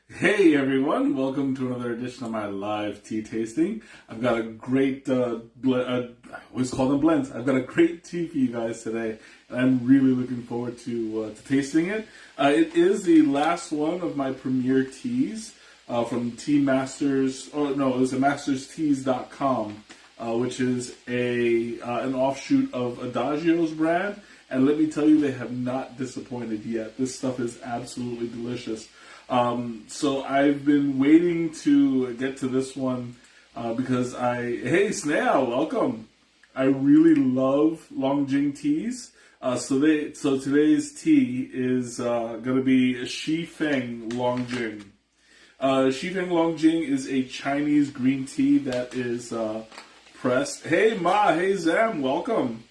Hey everyone, welcome to another edition of my live tea tasting. I've got a great, I always call them blends. I've got a great tea for you guys today, and I'm really looking forward to tasting it. It is the last one of my premier teas from Tea Masters, oh no, it was a mastersteas.com, which is an offshoot of Adagio's brand. And let me tell you, they have not disappointed yet. This stuff is absolutely delicious. So I've been waiting to get to this one because hey Snail, welcome. I really love Jing teas. So today's tea is going to be Feng Jing. Feng Jing is a Chinese green tea that is pressed. Hey Ma, hey Zam, welcome.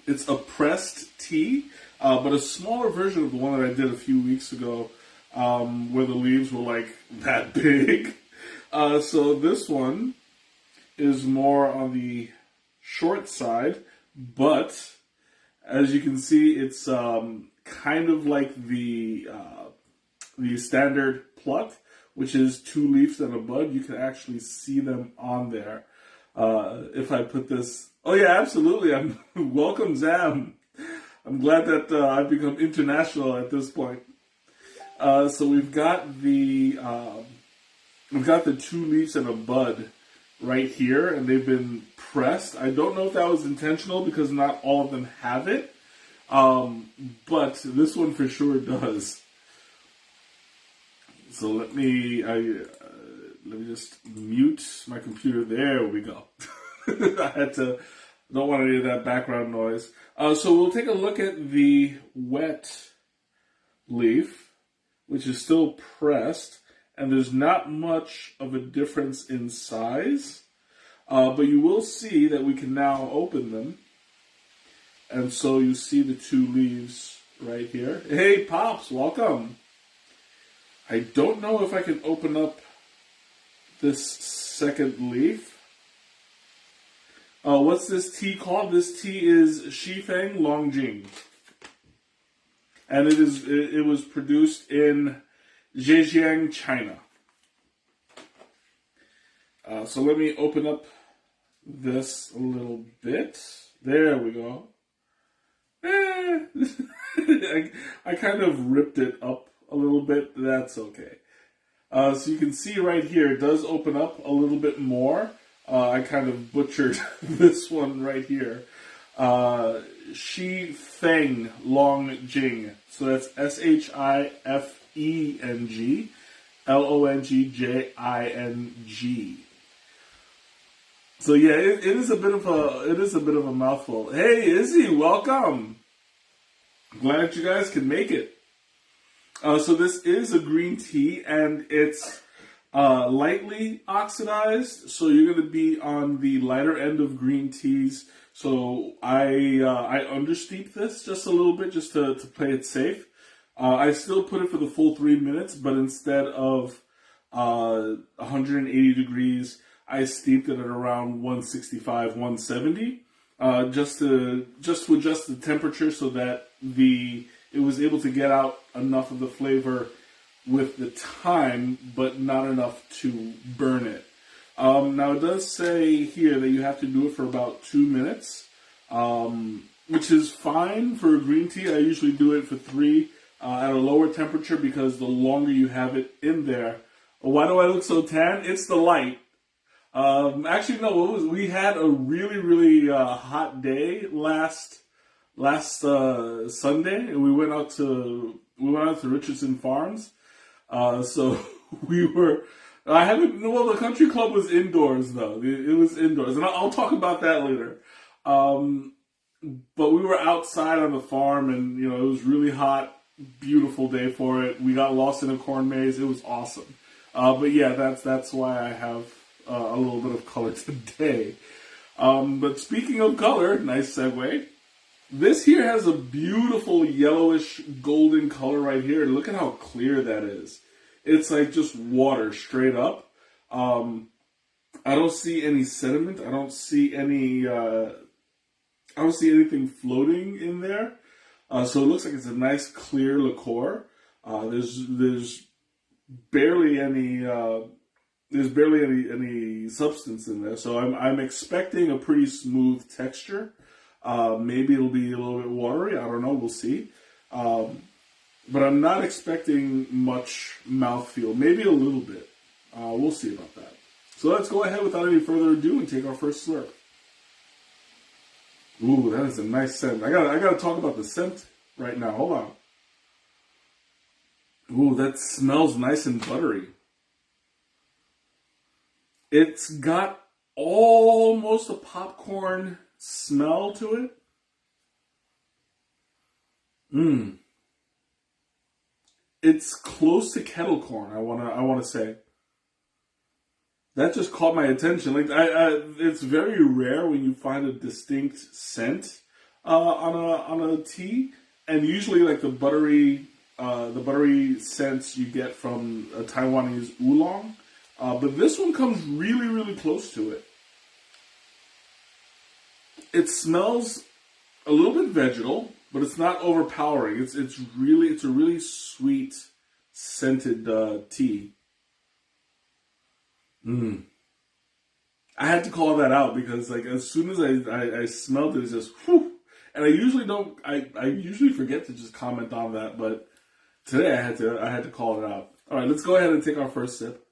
It's a pressed tea, but a smaller version of the one that I did a few weeks ago, where the leaves were like that big. So this one is more on the short side, but as you can see, it's kind of like the standard pluck, which is 2 leaves and a bud. You can actually see them on there. If I put this, oh yeah, absolutely. I'm welcome, Zam. I'm glad that I've become international at this point. So we've got the 2 leaves and a bud right here, and they've been pressed. I don't know if that was intentional because not all of them have it, but this one for sure does. So let me just mute my computer. There we go. Don't want any of that background noise. So we'll take a look at the wet leaf, which is still pressed, and there's not much of a difference in size, but you will see that we can now open them, and so you see the 2 leaves right here. Hey Pops, welcome. I don't know if I can open up this second leaf. What's this tea called? This tea is Feng Jing. And it was produced in Zhejiang, China. So let me open up this a little bit. There we go. I kind of ripped it up a little bit. That's okay. So you can see right here, it does open up a little bit more. I kind of butchered this one right here. Feng Jing. So that's SHIFENG LONGJING. So yeah, it is a bit of a mouthful. Hey Izzy, welcome. Glad you guys can make it. So this is a green tea, and it's lightly oxidized. So you're going to be on the lighter end of green teas. So I understeep this just a little bit just to play it safe. I still put it for the full 3 minutes, but instead of 180 degrees, I steeped it at around 165, 170, just to adjust the temperature so that it was able to get out enough of the flavor with the time, but not enough to burn it. Now it does say here that you have to do it for about 2 minutes, which is fine for a green tea. I usually do it for 3 at a lower temperature because the longer you have it in there. Why do I look so tan? It's the light. Actually, no. We had a really, really hot day last Sunday, and we went out to Richardson Farms. So we were. The country club was indoors though. It was indoors, and I'll talk about that later. But we were outside on the farm, and it was really hot. Beautiful day for it. We got lost in a corn maze. It was awesome. But yeah, that's why I have a little bit of color today. But speaking of color, nice segue. This here has a beautiful yellowish golden color right here. Look at how clear that is. It's like just water straight up. I don't see any sediment. I don't see anything floating in there. So it looks like it's a nice clear liqueur. There's barely any. There's barely any substance in there, so I'm expecting a pretty smooth texture. Maybe it'll be a little bit watery. I don't know. We'll see. But I'm not expecting much mouthfeel. Maybe a little bit. We'll see about that. So let's go ahead without any further ado and take our first slurp. Ooh, that is a nice scent. I gotta talk about the scent right now. Hold on. Ooh, that smells nice and buttery. It's got almost a popcorn smell to it. It's close to kettle corn. I wanna say. That just caught my attention. Like it's very rare when you find a distinct scent on a tea, and usually like the buttery scents you get from a Taiwanese oolong. But this one comes really, really close to it. It smells a little bit vegetal, but it's not overpowering. It's a really sweet scented tea. I had to call that out because like as soon as I smelled it, it's just whew. And I usually forget to just comment on that, but today I had to call it out. All right, let's go ahead and take our first sip.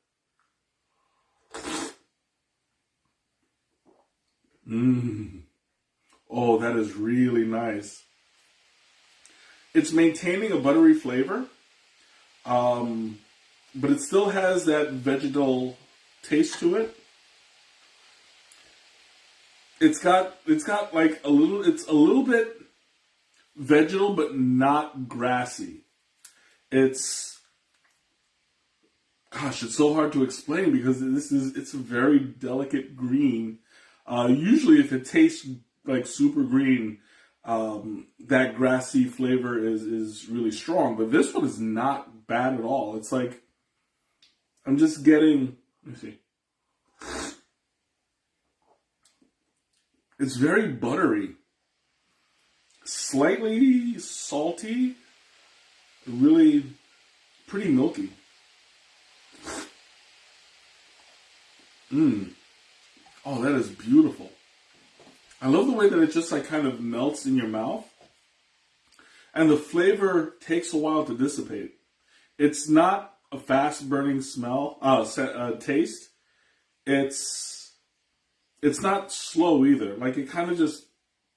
Oh, that is really nice. It's maintaining a buttery flavor, but it still has that vegetal taste to it. It's got like it's a little bit vegetal, but not grassy. It's so hard to explain because it's a very delicate green. Usually if it tastes like super green, that grassy flavor is really strong. But this one is not bad at all. It's like, I'm just getting, let me see. It's very buttery, slightly salty, really pretty milky. Oh, that is beautiful. I love the way that it just like kind of melts in your mouth. And the flavor takes a while to dissipate. It's not a fast burning taste. It's not slow either. Like it kind of just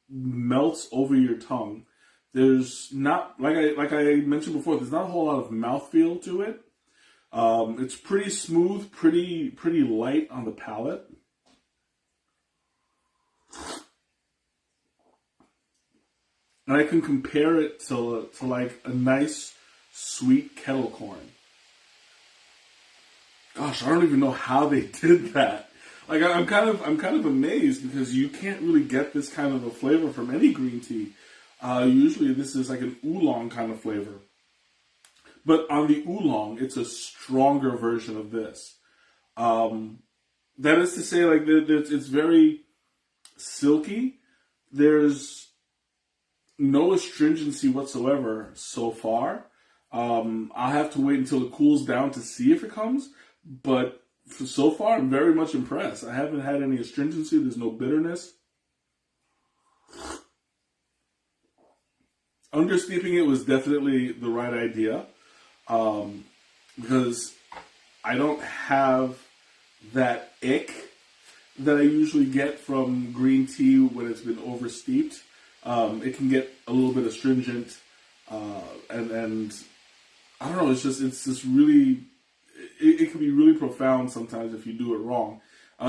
melts over your tongue. There's not, like I mentioned before, there's not a whole lot of mouthfeel to it. It's pretty smooth, pretty light on the palate. And I can compare it to like a nice sweet kettle corn. Gosh, I don't even know how they did that. Like I'm kind of amazed because you can't really get this kind of a flavor from any green tea. Usually this is like an oolong kind of flavor. But on the oolong, it's a stronger version of this. That is to say, like it's very silky. There's no astringency whatsoever so far. I'll have to wait until it cools down to see if it comes. But so far, I'm very much impressed. I haven't had any astringency. There's no bitterness. Understeeping it was definitely the right idea. Because I don't have that ick that I usually get from green tea when it's been oversteeped. It can get a little bit astringent, and I don't know. It's just really, it can be really profound sometimes if you do it wrong.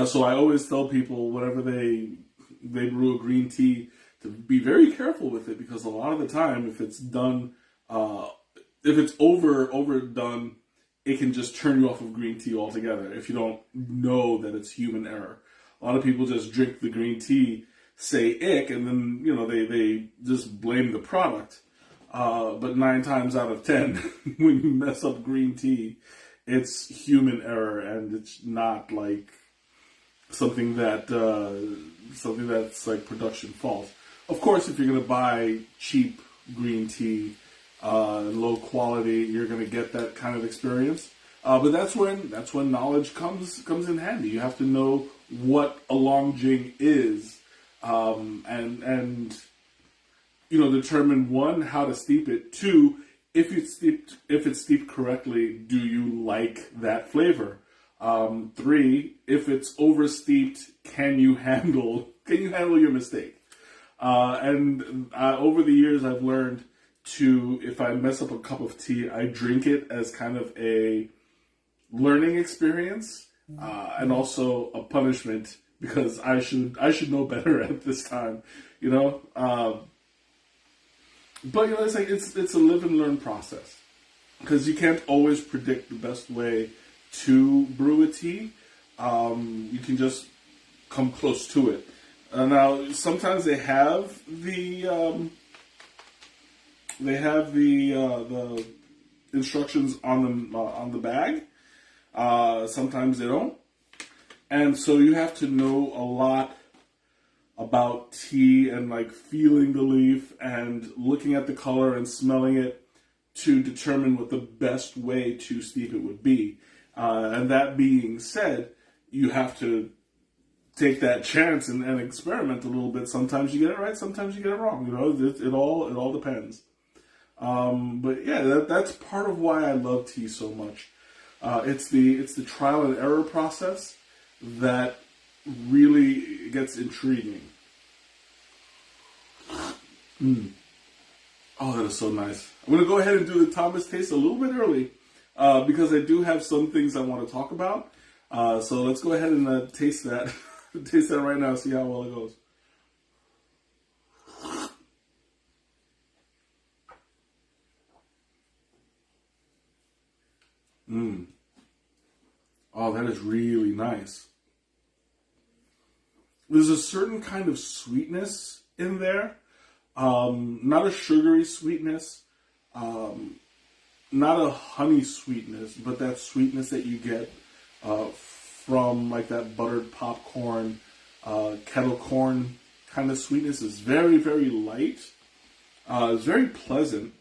So I always tell people whenever they brew a green tea to be very careful with it because a lot of the time, if it's done, if it's overdone, it can just turn you off of green tea altogether if you don't know that it's human error. A lot of people just drink the green tea, say ick, and then, they just blame the product. But 9 times out of 10, when you mess up green tea, it's human error, and it's not like something that's like production fault. Of course, if you're going to buy cheap green tea, low quality, you're going to get that kind of experience. But that's when knowledge comes in handy. You have to know what a long Jing is, and determine, one, how to steep it. Two, if it's steeped correctly, do you like that flavor? Three, if it's oversteeped, can you handle your mistake? Over the years, I've learned to, if I mess up a cup of tea, I drink it as kind of a learning experience, and also a punishment, because I should know better at this time, But it's like it's a live and learn process, because you can't always predict the best way to brew a tea. You can just come close to it. Now, sometimes they have the instructions on the bag. Sometimes they don't, and so you have to know a lot about tea, and like feeling the leaf and looking at the color and smelling it to determine what the best way to steep it would be. And that being said, you have to take that chance and experiment a little bit. Sometimes you get it right, sometimes you get it wrong. It all depends. But yeah, that's part of why I love tea so much. It's the trial and error process that really gets intriguing. Oh, that is so nice. I'm going to go ahead and do the Thomas taste a little bit early, because I do have some things I want to talk about. So let's go ahead and taste that. Taste that right now, see how well it goes. Oh, that is really nice. There's a certain kind of sweetness in there. Not a sugary sweetness, not a honey sweetness, but that sweetness that you get from like that buttered popcorn, kettle corn kind of sweetness. Is very, very light. It's very pleasant.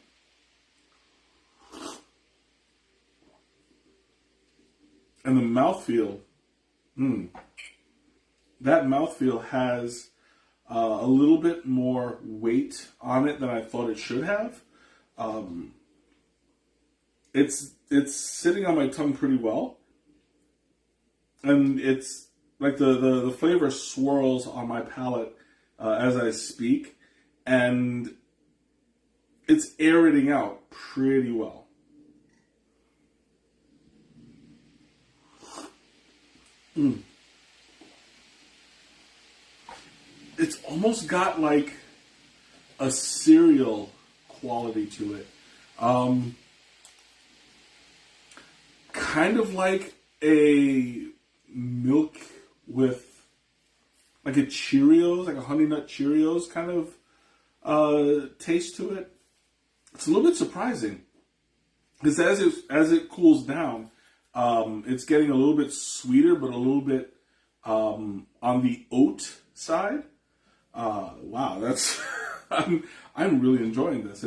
And the mouthfeel, that mouthfeel has a little bit more weight on it than I thought it should have. It's sitting on my tongue pretty well, and it's like the flavor swirls on my palate as I speak, and it's aerating out pretty well. It's almost got like a cereal quality to it. Kind of like a milk with like a Cheerios, like a Honey Nut Cheerios kind of taste to it. It's a little bit surprising, because as it cools down, it's getting a little bit sweeter, but a little bit on the oat side. Wow, that's I'm really enjoying this.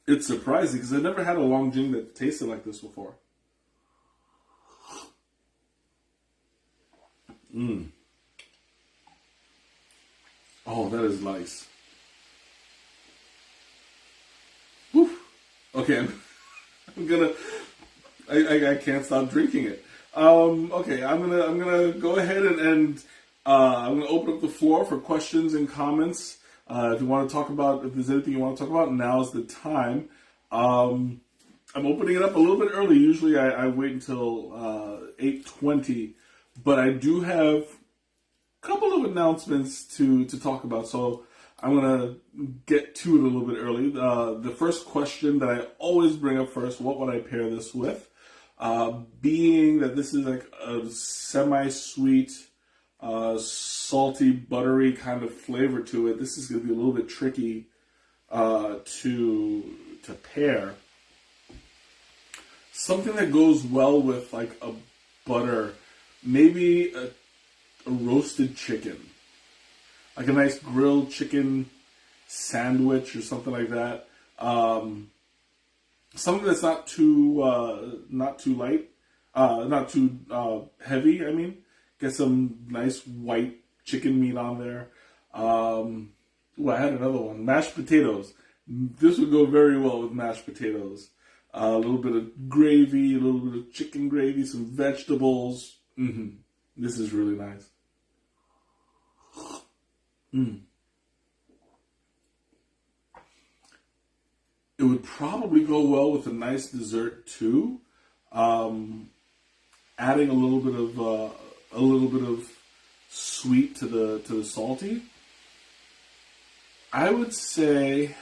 It's surprising, because I've never had a long Jing that tasted like this before. Oh, that is nice. Whew. Okay, I'm gonna. I can't stop drinking it. Okay, I'm gonna go ahead and I'm gonna open up the floor for questions and comments. If you want to talk about, if there's anything you want to talk about, now's the time. I'm opening it up a little bit early. Usually I wait until 8:20, but I do have a couple of announcements to talk about. So I'm gonna get to it a little bit early. The first question that I always bring up first: what would I pair this with? Being that this is like a semi-sweet, salty, buttery kind of flavor to it, this is going to be a little bit tricky to pair. Something that goes well with like a butter, maybe a roasted chicken, like a nice grilled chicken sandwich or something like that. something that's not too light, not too heavy. I mean, get some nice white chicken meat on there. I had another one, mashed potatoes. This would go very well with mashed potatoes. A little bit of gravy, a little bit of chicken gravy, some vegetables. This is really nice. It would probably go well with a nice dessert too. Adding a little bit of sweet to the salty. I would say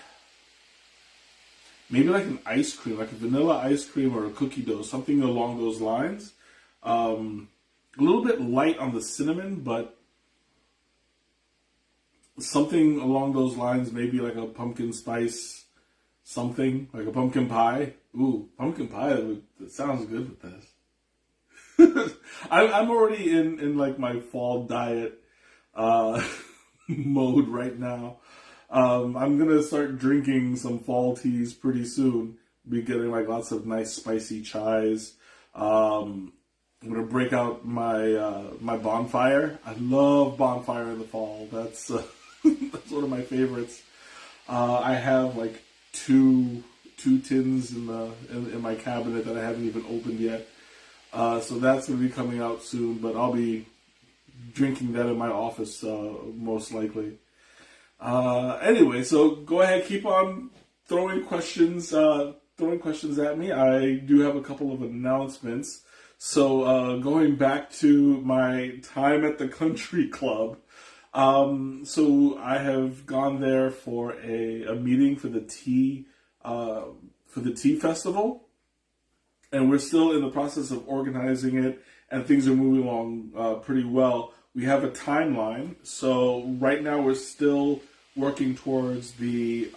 maybe like an ice cream, like a vanilla ice cream or a cookie dough, something along those lines. A little bit light on the cinnamon, but something along those lines, maybe like a pumpkin spice, something like a pumpkin pie. Ooh, pumpkin pie, that sounds good with this. I'm already in like my fall diet mode right now. I'm gonna start drinking some fall teas pretty soon. Be getting like lots of nice spicy chais. I'm gonna break out my my bonfire. I love bonfire in the fall. That's that's one of my favorites. I have like two tins in my cabinet that I haven't even opened yet. So that's gonna be coming out soon. But I'll be drinking that in my office most likely. Anyway, so go ahead, keep on throwing questions at me. I do have a couple of announcements. So, going back to my time at the country club, so I have gone there for a meeting for the tea festival, and we're still in the process of organizing it, and things are moving along pretty well. We have a timeline, so right now we're still working towards the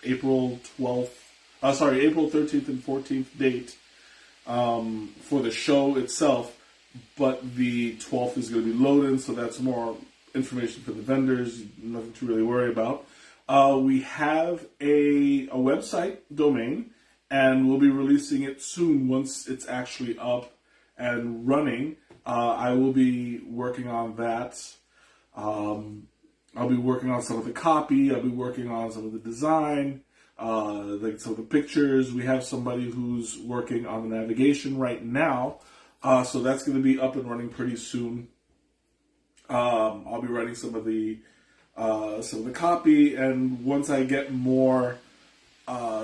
April 13th and 14th date for the show itself, but the 12th is going to be loaded, so that's more information for the vendors, nothing to really worry about. We have a website domain, and we'll be releasing it soon once it's actually up and running. I will be working on that. I'll be working on some of the copy. I'll be working on some of the design, like some of the pictures. We have somebody who's working on the navigation right now, so that's going to be up and running pretty soon. I'll be writing some of the copy, and once I get more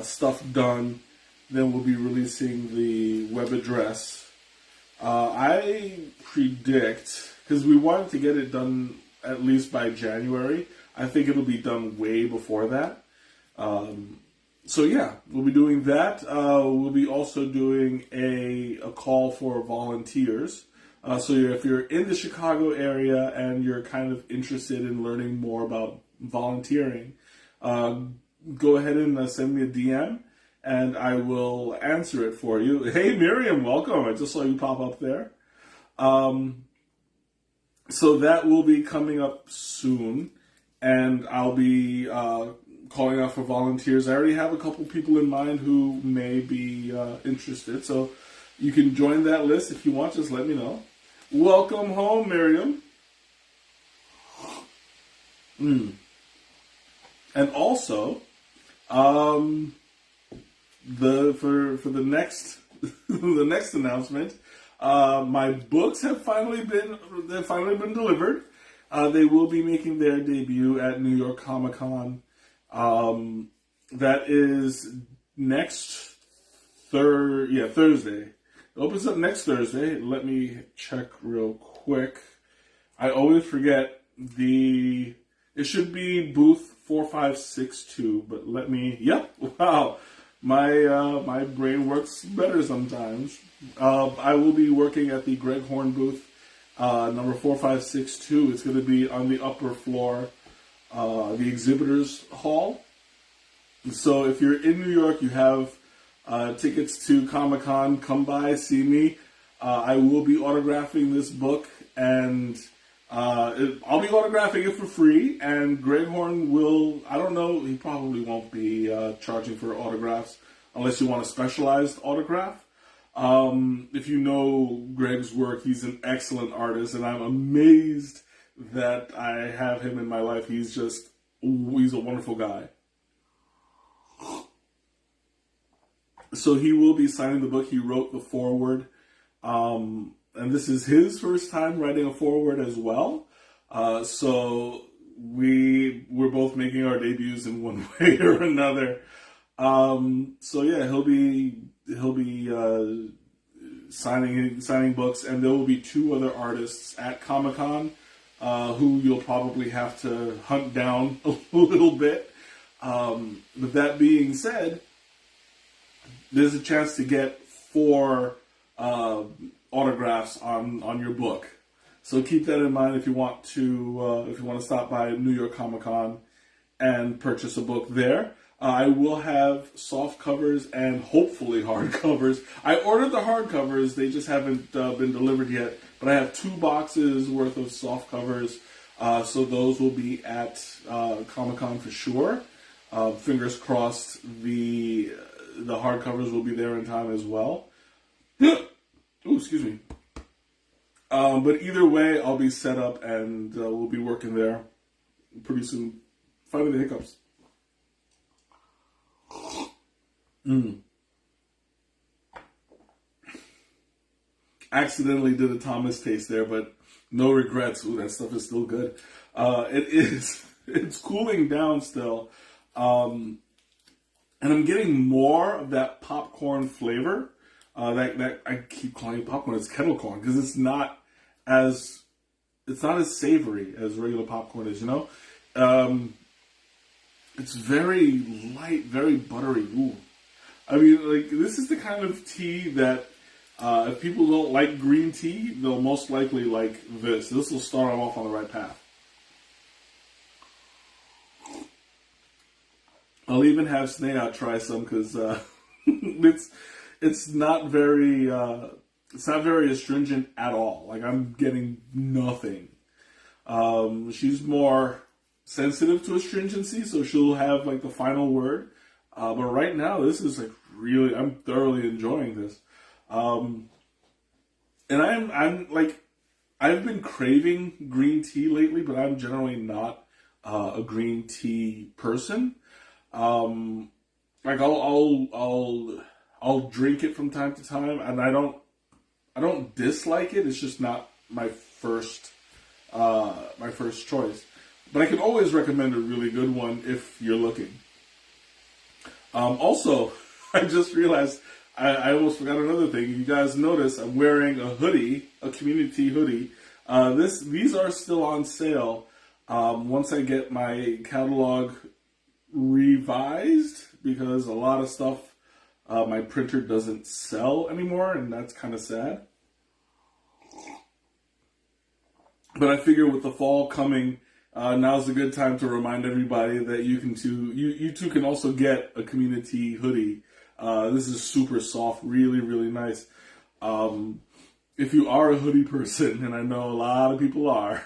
stuff done, then we'll be releasing the web address. I predict, because we wanted to get it done at least by January. I think it'll be done way before that. So yeah, we'll be doing that. We'll be also doing a call for volunteers. So if you're in the Chicago area and you're kind of interested in learning more about volunteering, go ahead and send me a DM, and I will answer it for you. Hey, Miriam, welcome. I just saw you pop up there. So that will be coming up soon, and I'll be calling out for volunteers. I already have a couple people in mind who may be interested, so you can join that list if you want. Just let me know. Welcome home, Miriam. And also, for the next the next announcement. My books have finally been delivered. They will be making their debut at New York Comic-Con. That is next Thursday. It opens up next Thursday. Let me check real quick. I always forget it should be booth 4562, but wow. My brain works better sometimes. I will be working at the Greg Horn booth, number 4562. It's going to be on the upper floor, the exhibitors hall. So if you're in New York, you have tickets to Comic-Con, come by, see me. I will be autographing this book, and I'll be autographing it for free, and Greg Horn will, I don't know, he probably won't be charging for autographs, unless you want a specialized autograph. If you know Greg's work, he's an excellent artist, and I'm amazed that I have him in my life. He's a wonderful guy. So he will be signing the book. He wrote the foreword. And this is his first time writing a foreword as well. So we're both making our debuts in one way or another. So yeah, he'll be signing books, and there will be 2 other artists at Comic-Con who you'll probably have to hunt down a little bit. With that being said, there's a chance to get 4 autographs on your book. So keep that in mind if you want to stop by New York Comic-Con and purchase a book there. I will have soft covers and hopefully hard covers. I ordered the hard covers; they just haven't been delivered yet. But I have 2 boxes worth of soft covers, so those will be at Comic-Con for sure. Fingers crossed, the hardcovers will be there in time as well. Ooh, excuse me. But either way, I'll be set up and we'll be working there pretty soon. Fighting the hiccups. Accidentally did a Thomas taste there, but no regrets. Ooh, that stuff is still good. It's cooling down still. And I'm getting more of that popcorn flavor. That I keep calling it popcorn. It's kettle corn because it's not as savory as regular popcorn is. It's very light, very buttery. Ooh, I mean, like this is the kind of tea that if people don't like green tea, they'll most likely like this. This will start them off on the right path. I'll even have Sneha try some because it's not very astringent at all. Like I'm getting nothing. She's more sensitive to astringency, so she'll have like the final word. But right now, this is like really, I'm thoroughly enjoying this. And I'm like, I've been craving green tea lately, but I'm generally not a green tea person. Like I'll drink it from time to time, and I don't dislike it. It's just not my first choice. But I can always recommend a really good one if you're looking. Also, I just realized I almost forgot another thing. You guys notice I'm wearing a hoodie, a Community hoodie. These are still on sale. Once I get my catalog revised, because a lot of stuff my printer doesn't sell anymore, and that's kind of sad. But I figure with the fall coming, now's a good time to remind everybody that you too can also get a Community hoodie. This is super soft, really, really nice. If you are a hoodie person, and I know a lot of people are,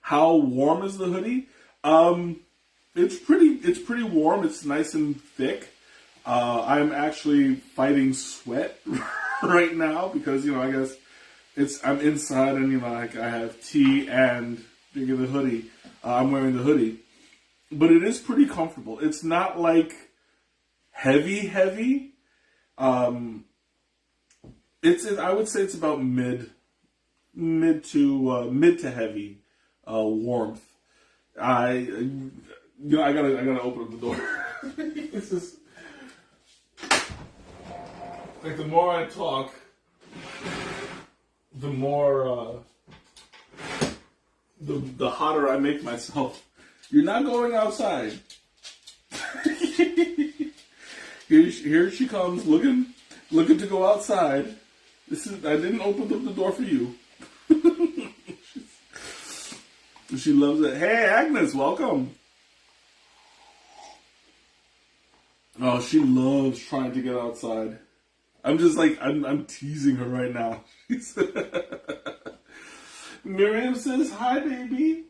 how warm is the hoodie? It's pretty warm. It's nice and thick. I'm actually fighting sweat right now because, I guess I'm inside and, I have tea and the hoodie. I'm wearing the hoodie, but it is pretty comfortable. It's not like heavy. I would say it's about mid to heavy warmth. I gotta open up the door. This is like the more I talk, the more the hotter I make myself. You're not going outside. Here she comes, looking to go outside. I didn't open up the door for you. She loves it. Hey, Agnes, welcome. Oh, she loves trying to get outside. I'm just like, I'm teasing her right now. Miriam says, hi, baby.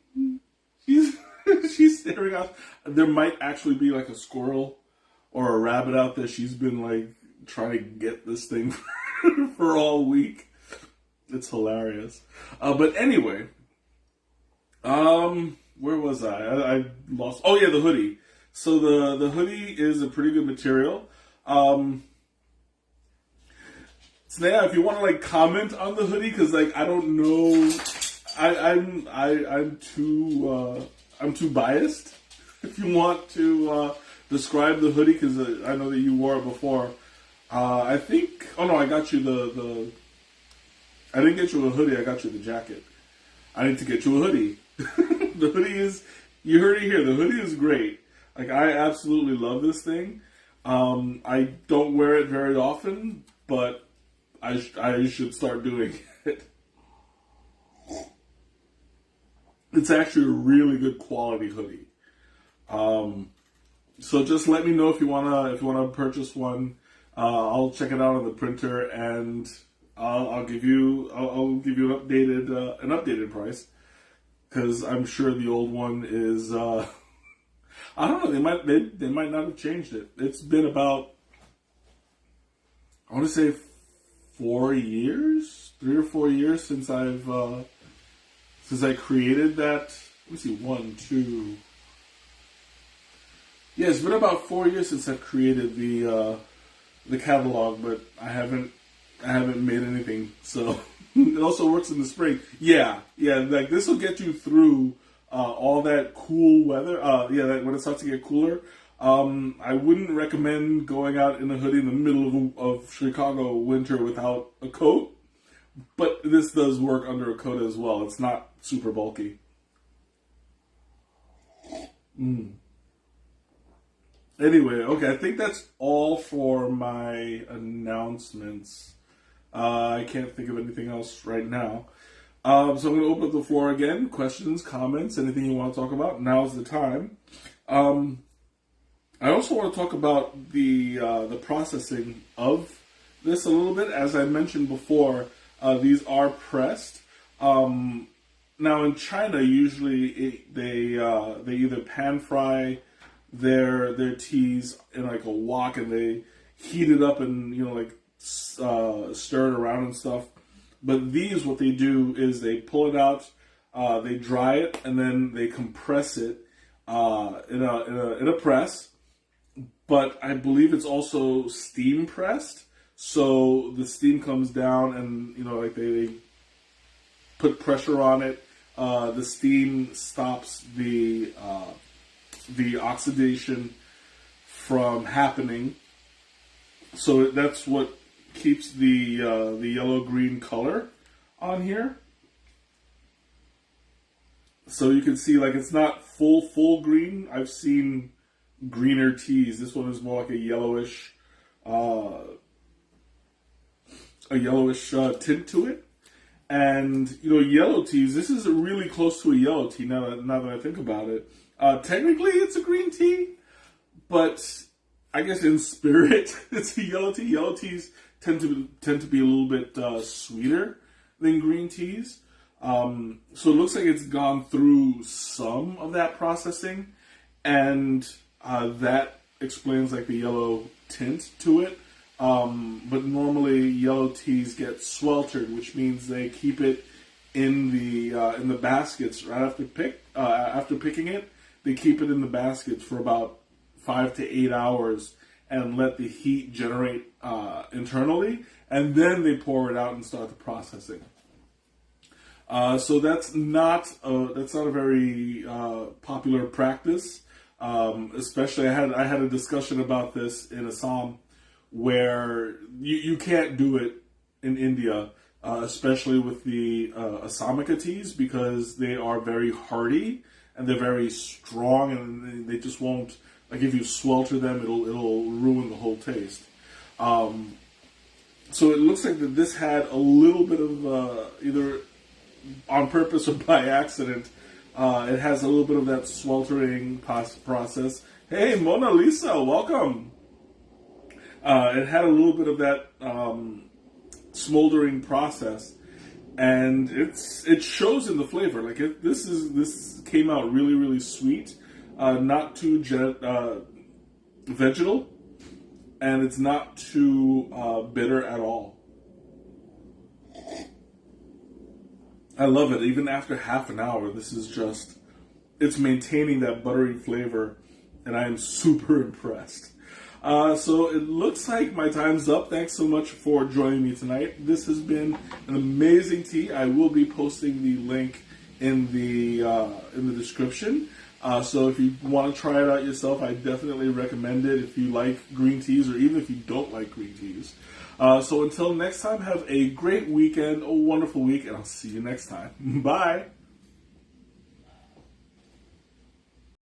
She's staring out. There might actually be like a squirrel or a rabbit out there. She's been like trying to get this thing for all week. It's hilarious. But anyway, where was I lost. Oh yeah, the hoodie. So the hoodie is a pretty good material. Snea, if you want to like comment on the hoodie, because like I don't know, I'm too biased. If you want to describe the hoodie, because I know that you wore it before. I think. Oh no, I got you the. I didn't get you a hoodie. I got you the jacket. I need to get you a hoodie. The hoodie is. You heard it here. The hoodie is great. Like I absolutely love this thing. I don't wear it very often, but I should start doing it. It's actually a really good quality hoodie. So just let me know if you wanna purchase one. I'll check it out on the printer and I'll give you an updated price, because I'm sure the old one is I don't know, they might not have changed it. It's been about, I want to say 4 years, 3 or 4 years since I created that. Let me see, 1, 2. Yeah, it's been about 4 years since I created the catalog, but I haven't made anything. So it also works in the spring. Yeah, like this will get you through all that cool weather. When it starts to get cooler. I wouldn't recommend going out in a hoodie in the middle of Chicago winter without a coat, but this does work under a coat as well. It's not super bulky. Anyway, okay, I think that's all for my announcements. I can't think of anything else right now. So I'm going to open up the floor again. Questions, comments, anything you want to talk about, now's the time. I also want to talk about the processing of this a little bit. As I mentioned before, these are pressed. Now in China, usually they either pan fry their teas in like a wok, and they heat it up and stir it around and stuff. But these, what they do is they pull it out, they dry it, and then they compress it in a press. But I believe it's also steam pressed, so the steam comes down, and they put pressure on it. The steam stops the oxidation from happening. So that's what keeps the yellow-green color on here. So you can see, like, it's not full green. I've seen greener teas. This one is more like a yellowish tint to it. And yellow teas. This is really close to a yellow tea. Now that I think about it, technically it's a green tea, but I guess in spirit it's a yellow tea. Yellow teas tend to be a little bit sweeter than green teas. So it looks like it's gone through some of that processing, and that explains like the yellow tint to it. But normally yellow teas get sweltered, which means they keep it in the baskets right after picking it. They keep it in the baskets for about 5 to 8 hours and let the heat generate internally, and then they pour it out and start the processing. So that's not a very popular practice. Especially, I had a discussion about this in Assam, where you can't do it in India, especially with the Asamica teas, because they are very hardy and they're very strong, and they just won't, like, if you swelter them, it'll ruin the whole taste. So it looks like that this had a little bit of either on purpose or by accident. It has a little bit of that sweltering process. Hey, Mona Lisa, welcome. It had a little bit of that smoldering process, and it shows in the flavor. Like this came out really, really sweet, not too vegetal. and it's not too bitter at all. I love it. Even after half an hour, this is just, it's maintaining that buttery flavor, and I am super impressed. So it looks like my time's up. Thanks so much for joining me tonight. This has been an amazing tea. I will be posting the link in the description. So if you want to try it out yourself, I definitely recommend it if you like green teas or even if you don't like green teas. So until next time, have a great weekend, a wonderful week, and I'll see you next time. Bye!